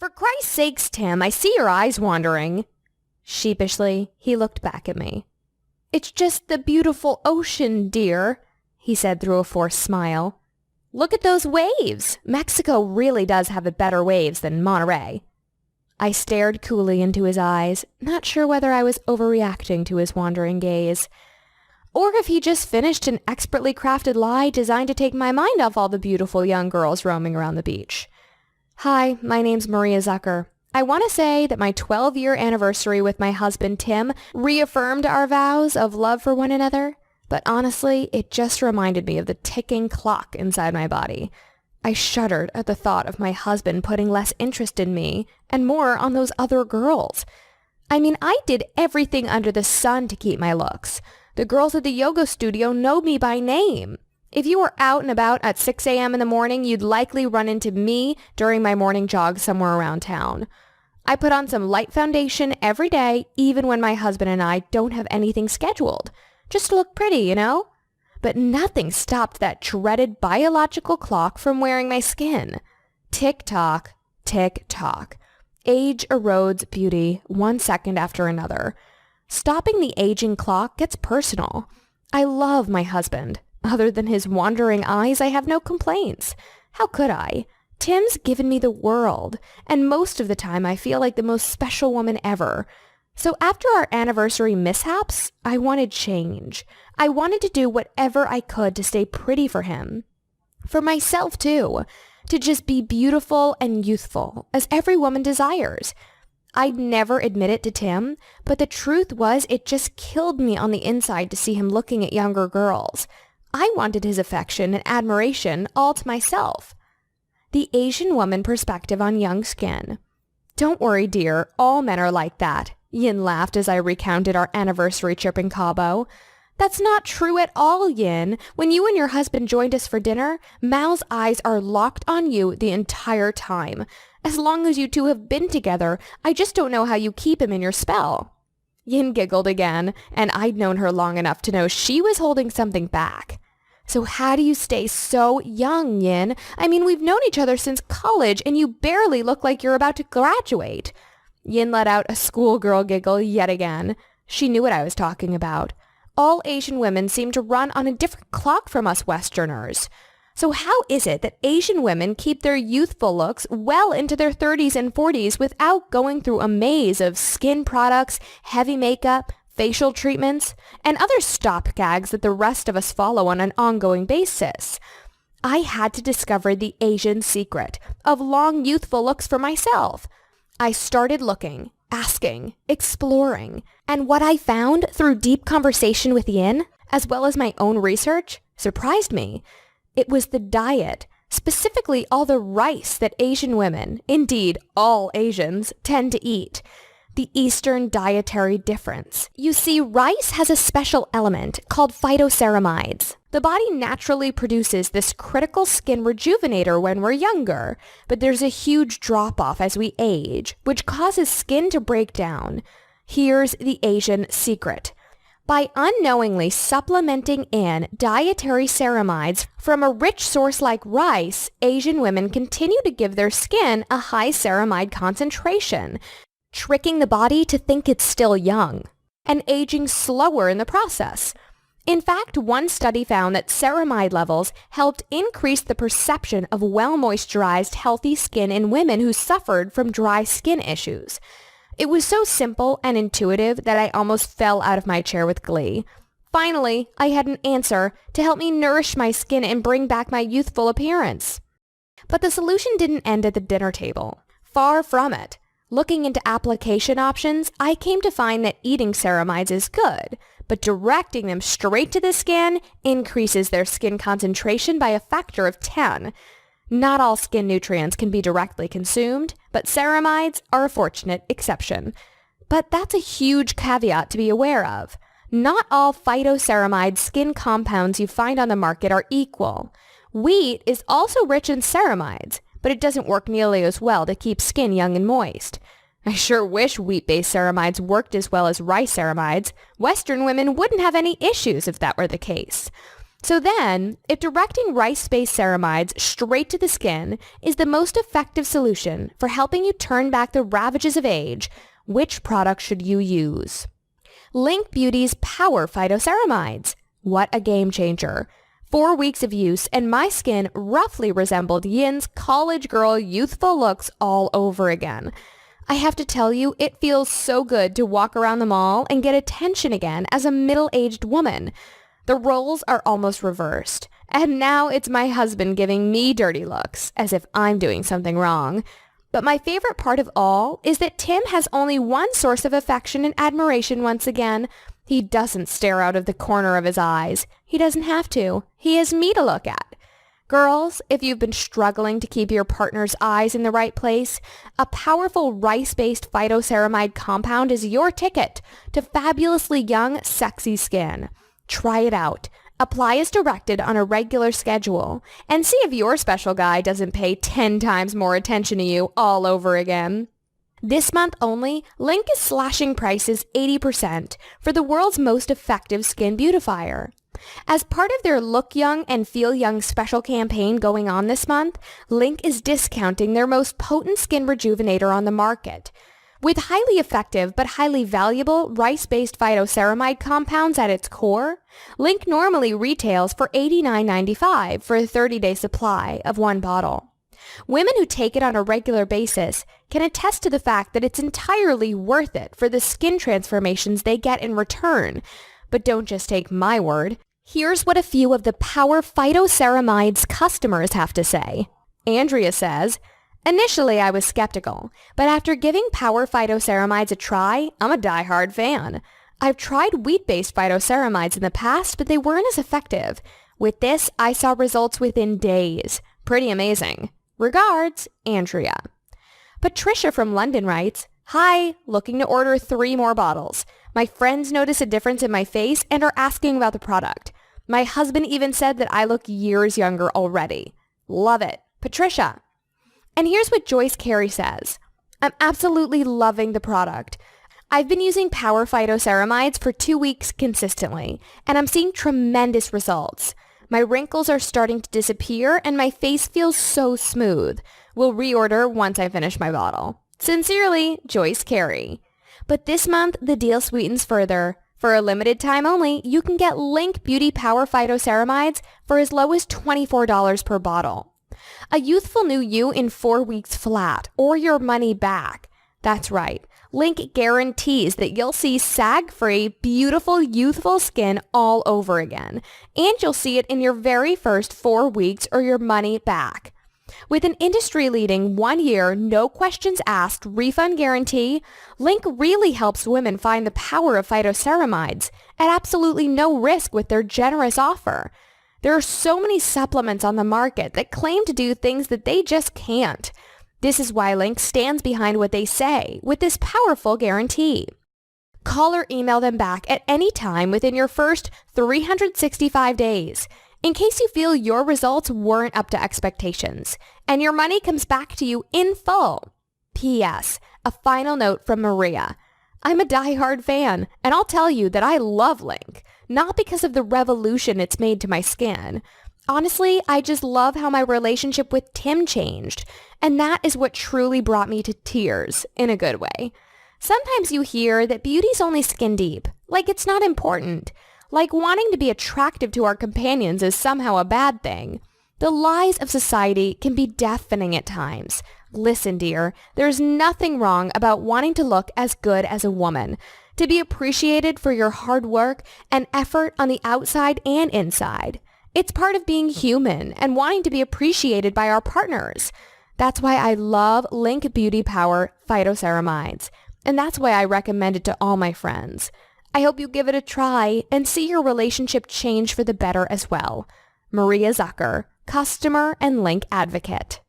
For Christ's sakes, Tim, I see your eyes wandering. Sheepishly, he looked back at me. It's just the beautiful ocean, dear, he said through a forced smile. Look at those waves. Mexico really does have better waves than Monterey. I stared coolly into his eyes, not sure whether I was overreacting to his wandering gaze, or if he just finished an expertly crafted lie designed to take my mind off all the beautiful young girls roaming around the beach. Hi, my name's Maria Zucker. I want to say that my 12-year anniversary with my husband Tim reaffirmed our vows of love for one another, but honestly, it just reminded me of the ticking clock inside my body. I shuddered at the thought of my husband putting less interest in me and more on those other girls. I mean, I did everything under the sun to keep my looks. The girls at the yoga studio know me by name. If you were out and about at 6 a.m. in the morning, you'd likely run into me during my morning jog somewhere around town. I put on some light foundation every day, even when my husband and I don't have anything scheduled. Just to look pretty, you know? But nothing stopped that dreaded biological clock from wearing my skin. Tick-tock, tick-tock. Age erodes beauty 1 second after another. Stopping the aging clock gets personal. I love my husband. Other than his wandering eyes, I have no complaints. How could I? Tim's given me the world, and most of the time I feel like the most special woman ever. So after our anniversary mishaps, I wanted change. I wanted to do whatever I could to stay pretty for him. For myself, too. To just be beautiful and youthful, as every woman desires. I'd never admit it to Tim, but the truth was it just killed me on the inside to see him looking at younger girls. I wanted his affection and admiration all to myself. The Asian woman perspective on young skin. Don't worry, dear, all men are like that. Yin laughed as I recounted our anniversary trip in Cabo. That's not true at all, Yin. When you and your husband joined us for dinner, Mal's eyes are locked on you the entire time. As long as you two have been together, I just don't know how you keep him in your spell. Yin giggled again, and I'd known her long enough to know she was holding something back. So how do you stay so young, Yin? I mean, we've known each other since college, and you barely look like you're about to graduate. Yin let out a schoolgirl giggle yet again. She knew what I was talking about. All Asian women seem to run on a different clock from us Westerners. So how is it that Asian women keep their youthful looks well into their 30s and 40s without going through a maze of skin products, heavy makeup, facial treatments, and other stop gags that the rest of us follow on an ongoing basis? I had to discover the Asian secret of long youthful looks for myself. I started looking, asking, exploring, and what I found through deep conversation with Yin, as well as my own research, surprised me. It was the diet, specifically all the rice that Asian women, indeed all Asians, tend to eat. The Eastern dietary difference. You see, rice has a special element called phytoceramides. The body naturally produces this critical skin rejuvenator when we're younger, but there's a huge drop-off as we age, which causes skin to break down. Here's the Asian secret. By unknowingly supplementing in dietary ceramides from a rich source like rice, Asian women continue to give their skin a high ceramide concentration, tricking the body to think it's still young, and aging slower in the process. In fact, one study found that ceramide levels helped increase the perception of well-moisturized, healthy skin in women who suffered from dry skin issues. It was so simple and intuitive that I almost fell out of my chair with glee. Finally, I had an answer to help me nourish my skin and bring back my youthful appearance. But the solution didn't end at the dinner table. Far from it. Looking into application options, I came to find that eating ceramides is good, but directing them straight to the skin increases their skin concentration by a factor of 10. Not all skin nutrients can be directly consumed, but ceramides are a fortunate exception. But that's a huge caveat to be aware of. Not all phytoceramide skin compounds you find on the market are equal. Wheat is also rich in ceramides, but it doesn't work nearly as well to keep skin young and moist. I sure wish wheat-based ceramides worked as well as rice ceramides. Western women wouldn't have any issues if that were the case. So then, if directing rice-based ceramides straight to the skin is the most effective solution for helping you turn back the ravages of age, which product should you use? Linq Beauty's Power Phytoceramides. What a game changer. 4 weeks of use and my skin roughly resembled Yin's college girl youthful looks all over again. I have to tell you, it feels so good to walk around the mall and get attention again as a middle-aged woman. The roles are almost reversed, and now it's my husband giving me dirty looks, as if I'm doing something wrong. But my favorite part of all is that Tim has only one source of affection and admiration once again. He doesn't stare out of the corner of his eyes. He doesn't have to. He has me to look at. Girls, if you've been struggling to keep your partner's eyes in the right place, a powerful rice-based phytoceramide compound is your ticket to fabulously young, sexy skin. Try it out. Apply as directed on a regular schedule, and see if your special guy doesn't pay 10 times more attention to you all over again. This month only, Linq is slashing prices 80% for the world's most effective skin beautifier. As part of their Look Young and Feel Young special campaign going on this month, Linq is discounting their most potent skin rejuvenator on the market. With highly effective but highly valuable rice-based phytoceramide compounds at its core, Linq normally retails for $89.95 for a 30-day supply of one bottle. Women who take it on a regular basis can attest to the fact that it's entirely worth it for the skin transformations they get in return. But don't just take my word. Here's what a few of the Power Phytoceramides customers have to say. Andrea says, "Initially, I was skeptical, but after giving Power Phytoceramides a try, I'm a die-hard fan. I've tried wheat-based phytoceramides in the past, but they weren't as effective. With this, I saw results within days. Pretty amazing. Regards, Andrea." Patricia from London writes, "Hi, looking to order 3 more bottles. My friends notice a difference in my face and are asking about the product. My husband even said that I look years younger already. Love it. Patricia." And here's what Joyce Carey says. "I'm absolutely loving the product. I've been using Power Phytoceramides for 2 weeks consistently, and I'm seeing tremendous results. My wrinkles are starting to disappear, and my face feels so smooth. Will reorder once I finish my bottle. Sincerely, Joyce Carey." But this month, the deal sweetens further. For a limited time only, you can get Linq Beauty Power Phytoceramides for as low as $24 per bottle. A youthful new you in 4 weeks flat, or your money back. That's right. Linq guarantees that you'll see sag-free, beautiful, youthful skin all over again. And you'll see it in your very first 4 weeks or your money back. With an industry-leading 1-year, no questions asked refund guarantee, Linq really helps women find the power of phytoceramides at absolutely no risk with their generous offer. There are so many supplements on the market that claim to do things that they just can't. This is why Linq stands behind what they say with this powerful guarantee. Call or email them back at any time within your first 365 days. In case you feel your results weren't up to expectations, and your money comes back to you in full. P.S. A final note from Maria. I'm a die-hard fan, and I'll tell you that I love Linq, not because of the revolution it's made to my skin. Honestly, I just love how my relationship with Tim changed, and that is what truly brought me to tears, in a good way. Sometimes you hear that beauty's only skin deep, like it's not important. Like wanting to be attractive to our companions is somehow a bad thing. The lies of society can be deafening at times. Listen, dear, there's nothing wrong about wanting to look as good as a woman, to be appreciated for your hard work and effort on the outside and inside. It's part of being human and wanting to be appreciated by our partners. That's why I love Linq Beauty Power Phytoceramides, and that's why I recommend it to all my friends. I hope you give it a try and see your relationship change for the better as well. Maria Zucker, customer and Linq advocate.